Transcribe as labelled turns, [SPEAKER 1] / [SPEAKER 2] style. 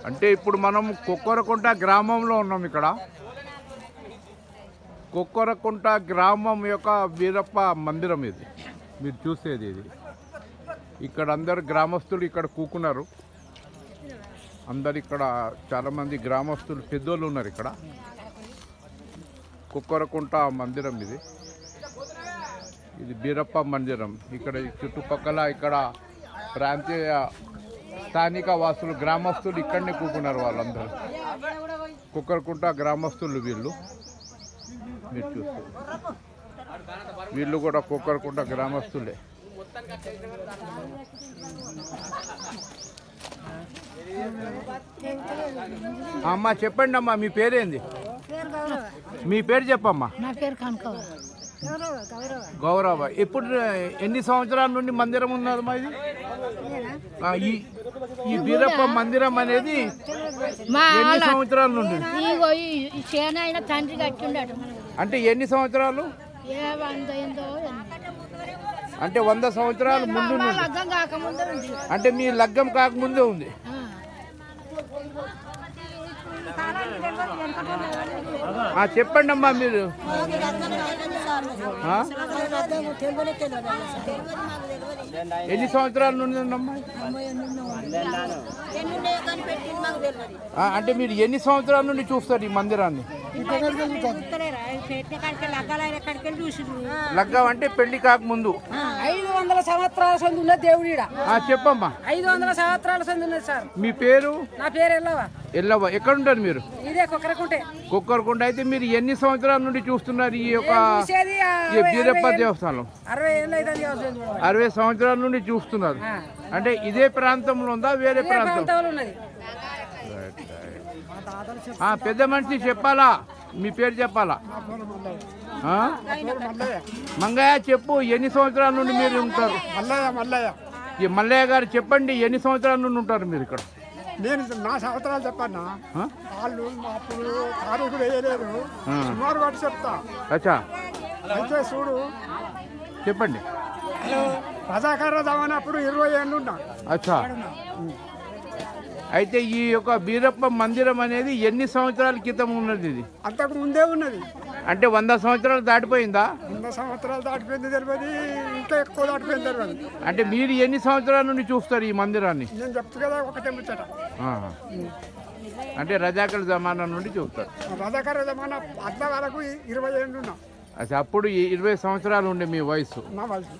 [SPEAKER 1] అంటే ఇప్పుడు మనం కొక్కరకుంట గ్రామంలో ఉన్నాం. ఇక్కడ కొక్కరకుంట గ్రామం యొక్క వీరప్ప మందిరం ఇది మీరు చూసేది. ఇది ఇక్కడ అందరు గ్రామస్తులు ఇక్కడ కూకున్నారు. అందరు ఇక్కడ చాలామంది గ్రామస్తులు పెద్దోళ్ళు ఉన్నారు. ఇక్కడ కొక్కరకుంట మందిరం ఇది వీరప్ప మందిరం. ఇక్కడ చుట్టుపక్కల ఇక్కడ ప్రాంతీయ స్థానిక వాసులు గ్రామస్తులు ఇక్కడనే కూకున్నారు. వాళ్ళందరూ కొక్కరకుంట గ్రామస్తులు వీళ్ళు మీరు చూస్తారు. వీళ్ళు కూడా కొక్కరకుంట గ్రామస్తులే. అమ్మా చెప్పండి అమ్మా, మీ పేరేంది? మీ పేరు చెప్పమ్మా.
[SPEAKER 2] నా పేరు కనకవ
[SPEAKER 1] గౌరవ. ఇప్పుడు ఎన్ని సంవత్సరాల నుండి మందిరం ఉన్నదమ్మా ఇది? ఈ వీరప్ప మందిరం అనేది ఎన్ని సంవత్సరాల నుండి?
[SPEAKER 2] తండ్రి కట్టిండట.
[SPEAKER 1] అంటే ఎన్ని సంవత్సరాలు? అంటే 100 సంవత్సరాల ముందు నుండి. అంటే మీ లగ్గం కాకముందే ఉంది. చెప్పండి అమ్మా మీరు. ఎన్ని సంవత్సరాల నుండి ఉందమ్మా? అంటే మీరు ఎన్ని సంవత్సరాల నుండి చూస్తారు ఈ మందిరాన్ని? లగ్గం అంటే పెళ్లి కాకముందు
[SPEAKER 3] 500 సంవత్సరాల సంది ఉన్న దేవుడి.
[SPEAKER 1] చెప్పమ్మా.
[SPEAKER 3] 500 సంవత్సరాల సంది ఉన్నది సార్.
[SPEAKER 1] మీ పేరు?
[SPEAKER 3] నా పేరు ఎల్లవ.
[SPEAKER 1] ఎల్లవ. ఎక్కడ ఉంటారు మీరు?
[SPEAKER 3] ఇదే కొక్కరకుంటే.
[SPEAKER 1] కొక్కరకుంట. అయితే మీరు ఎన్ని సంవత్సరాల నుండి చూస్తున్నారు ఈ యొక్క వీరప్ప దేవస్థానం?
[SPEAKER 3] 60 ఏళ్ళు అయితే
[SPEAKER 1] 60 సంవత్సరాల నుండి చూస్తున్నారు. అంటే ఇదే ప్రాంతంలో ఉందా వేరే ప్రాంతం?
[SPEAKER 3] ప్రాంతంలో ఉన్నది.
[SPEAKER 1] పెద్ద మనిషి చెప్పాలా, మీ పేరు చెప్పాలా? ఆ? మంగయ్య చెప్పు, ఎన్ని సంవత్సరాల నుండి మీరు ఉంటారు?
[SPEAKER 4] మల్లయ్య
[SPEAKER 1] ఈ మల్లయ్య గారు చెప్పండి, ఎన్ని సంవత్సరాల నుండి ఉంటారు మీరు ఇక్కడ?
[SPEAKER 4] నేను నా సంవత్సరాలు చెప్పన్నా,
[SPEAKER 1] ఆ?
[SPEAKER 4] వాళ్ళు అప్పుడు తారీఖు వేయలేదు, సుమారు వాటి చెప్తా.
[SPEAKER 1] అచ్చా
[SPEAKER 4] అయితే చూడు,
[SPEAKER 1] చెప్పండి.
[SPEAKER 4] రజాకార దమనప్పుడు 20 ఏళ్ళు ఉన్నా.
[SPEAKER 1] అచ్చా, అయితే ఈ యొక్క బీరప్ప మందిరం అనేది ఎన్ని సంవత్సరాల క్రితం ఉన్నది ఇది?
[SPEAKER 4] అంతకు ముందే ఉన్నది.
[SPEAKER 1] అంటే 100 సంవత్సరాలు దాటిపోయిందా?
[SPEAKER 4] 100 సంవత్సరాలు దాటిపోయింది తెలియదు, ఇంకా ఎక్కువ దాటిపోయింది తెలియదు.
[SPEAKER 1] అంటే మీరు ఎన్ని సంవత్సరాల నుండి చూస్తారు ఈ మందిరాన్ని?
[SPEAKER 4] నేను చెప్తా కదా, ఒకటే ముచ్చట.
[SPEAKER 1] ఆహా. అంటే రజాకల జమానా నుండి చూస్తారు.
[SPEAKER 4] రజాకార దమన అద్ద వరకు 20 ఏళ్ళు ఉన్నా.
[SPEAKER 1] అసలు అప్పుడు 20 సంవత్సరాలు ఉండే మీ వయసు.
[SPEAKER 4] నా వయసు